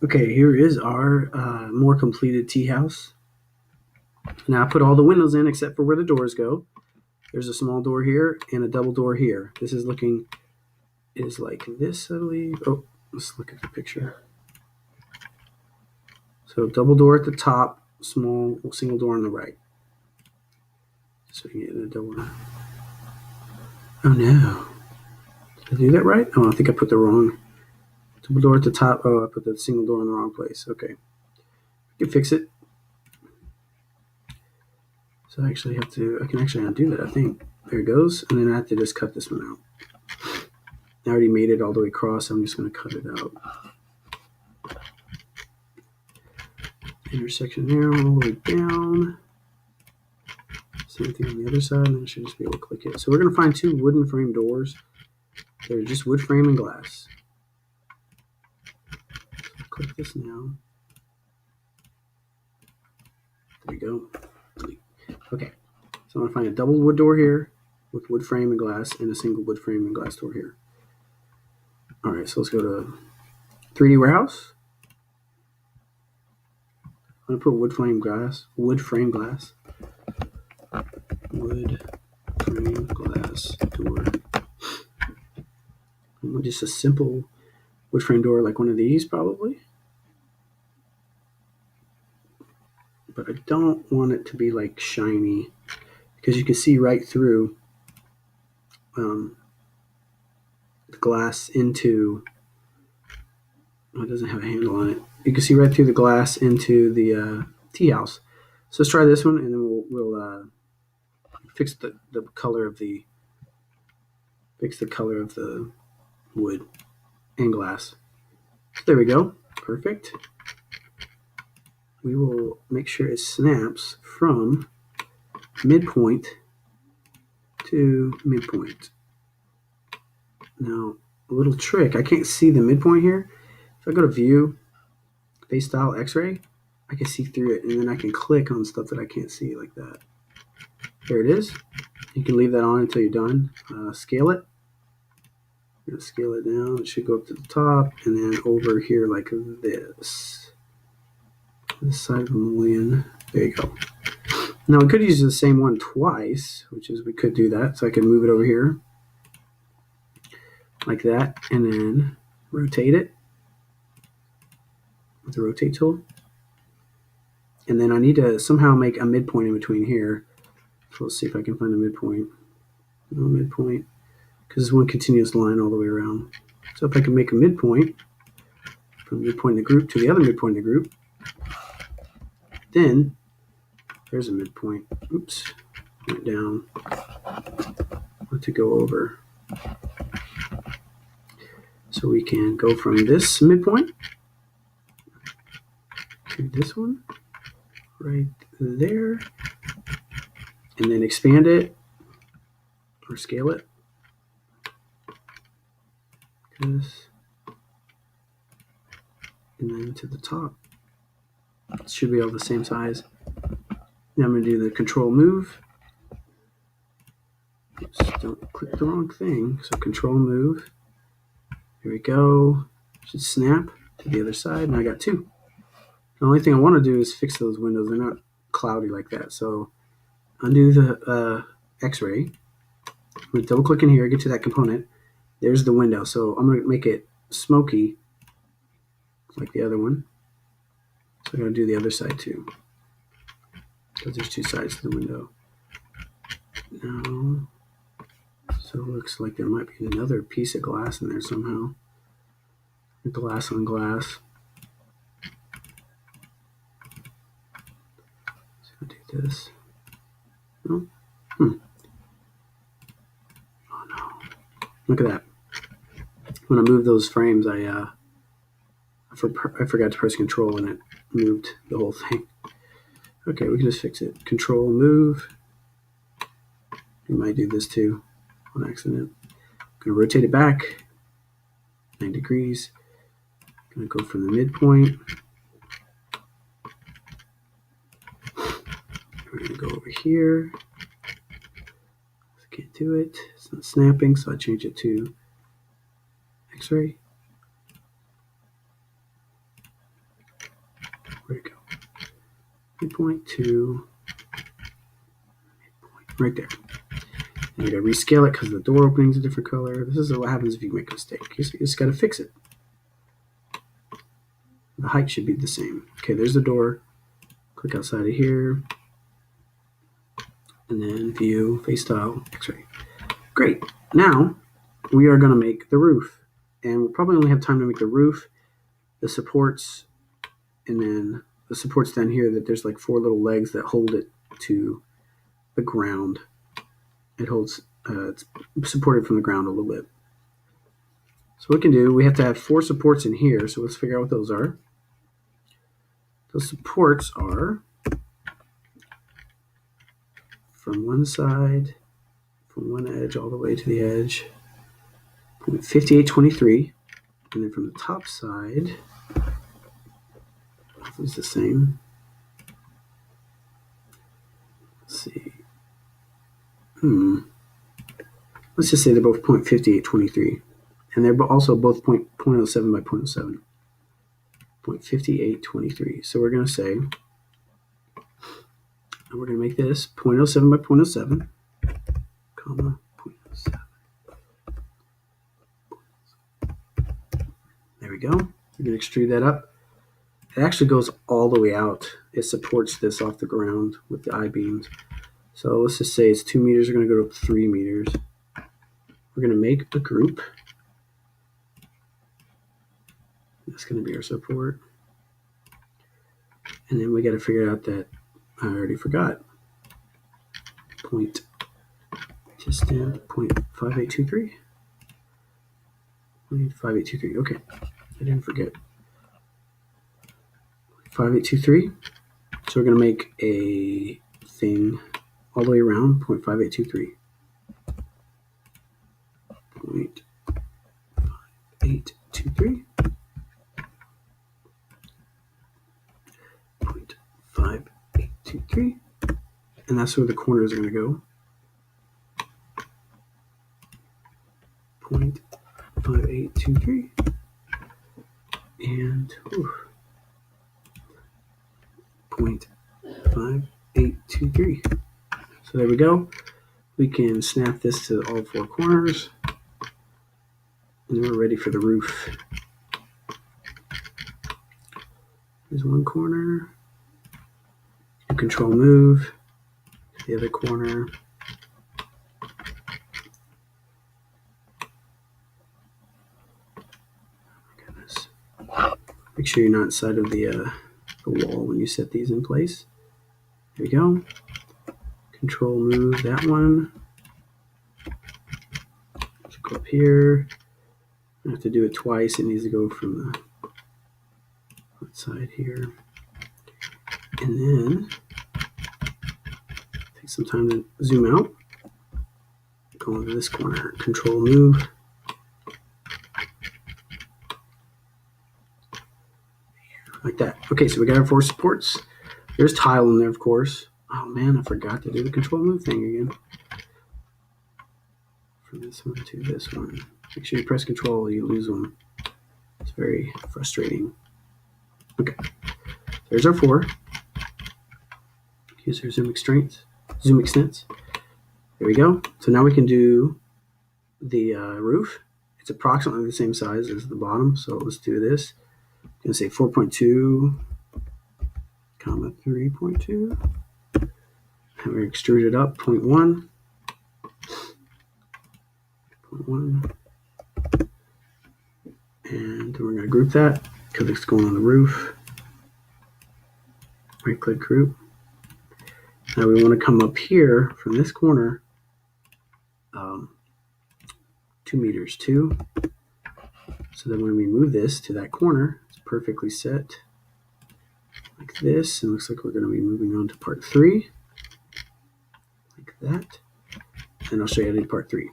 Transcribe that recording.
Okay, here is our more completed tea house. Now I put all the windows in except for where the doors go. There's a small door here and a double door here. This is looking is like this, I believe. Oh, let's look at the picture. So double door at the top, small single door on the right. So you get a double. Oh no! Did I do that right? Oh, I think I put the wrong double door at the top. Oh, I put the single door in the wrong place. Okay, I can fix it. So I actually have to. I can actually undo that. I think there it goes, and then I have to just cut this one out. I already made it all the way across. So I'm just going to cut it out. Intersection there, all the way down. Same thing on the other side, and I should just be able to click it. So we're going to find two wooden frame doors. They're just wood frame and glass. So click this now. There we go. Okay, so I'm going to find a double wood door here with wood frame and glass, and a single wood frame and glass door here. All right, so let's go to 3D Warehouse. I'm going to put wood frame glass, wood frame glass door. Just a simple wood frame door like one of these probably. But I don't want it to be like shiny because you can see right through the glass into. Oh, it doesn't have a handle on it. You can see right through the glass into the tea house. So let's try this one, and then we'll fix the color of the wood and glass. So there we go. Perfect. We will make sure it snaps from midpoint to midpoint. Now, a little trick. I can't see the midpoint here. If I go to View, Base Style X-Ray, I can see through it, and then I can click on stuff that I can't see like that. There it is. You can leave that on until you're done. Scale it. I'm going to scale it down. It should go up to the top, and then over here like this. This side of a million. There you go. Now we could use the same one twice, which is we could do that. So I can move it over here like that, and then rotate it with the rotate tool. And then I need to somehow make a midpoint in between here. So let's see if I can find a midpoint. No midpoint, because it's one continuous line all the way around. So if I can make a midpoint from midpoint in the group to the other midpoint in the group, then there's a midpoint. Oops, went down. Want to go over. So we can go from this midpoint to this one right there, and then expand it or scale it. This, and then to the top. It should be all the same size. Now I'm going to do the control move. Oops, don't click the wrong thing. So control move. Here we go. Should snap to the other side, and I got two. The only thing I want to do is fix those windows. They're not cloudy like that. So undo the X-ray. I'm going to double click in here, get to that component. There's the window. So I'm going to make it smoky like the other one. So I'm going to do the other side too, because there's two sides to the window. Now, so it looks like there might be another piece of glass in there somehow. Glass on glass. So I'll do this. Oh, oh no! Look at that. When I moved those frames, I forgot to press Control, and it moved the whole thing. Okay, we can just fix it. Control move. You might do this too on accident. I'm going to rotate it back 9 degrees. I'm going to go from the midpoint. We're going to go over here. I can't do it. It's not snapping, so I change it to X-ray. midpoint to midpoint, right there. And you gotta rescale it because the door opening is a different color. This is what happens if you make a mistake. You just gotta fix it. The height should be the same. Okay, there's the door. Click outside of here. And then view, face style, x-ray. Great. Now we are gonna make the roof. And we'll probably only have time to make the roof, the supports, and then the supports down here that there's like 4 little legs that hold it to the ground. It holds, it's supported from the ground a little bit. So what we can do, we have to have 4 supports in here. So let's figure out what those are. Those supports are from one side, from one edge all the way to the edge, 5823, and then from the top side, it's the same. Let's see. Let's just say they're both 0.5823, and they're also both 0.07 by 0.07. 0.5823. So we're going to say, and we're going to make this 0.07 by 0.07, comma 0.07. There we go. We're going to extrude that up. It actually goes all the way out. It supports this off the ground with the I-beams. So let's just say it's 2 meters. We're going to go up 3 meters. We're going to make a group. That's going to be our support. And then we got to figure out that I already forgot. Just stand 0.5823. 5823. Okay. I didn't forget. 5823. So we're going to make a thing all the way around 0.5823. 0.5823. 0.5823. And that's where the corners are going to go. 0.5823. And 0.5823. So there we go. We can snap this to all 4 corners. And we're ready for the roof. There's one corner. Control move. The other corner. Goodness. Make sure you're not inside of the wall when you set these in place. There we go. Control move that one. Should go up here. I have to do it twice. It needs to go from the outside here. And then take some time to zoom out. Go into this corner. Control move. Like that. Okay, so we got our 4 supports. There's tile in there, of course. Oh man, I forgot to do the control move thing again. From this one to this one. Make sure you press control or you lose one. It's very frustrating. Okay, there's our 4. Use our zoom extents. There we go. So now we can do the roof. It's approximately the same size as the bottom. So let's do this. I'm going to say 4.2, comma 3.2. And we extrude it up 0.1. 0.1. And we're going to group that because it's going on the roof. Right click group. Now we want to come up here from this corner 2 meters too. So then when we move this to that corner, it's perfectly set like this. It looks like we're going to be moving on to part 3 like that. And I'll show you how to do part 3.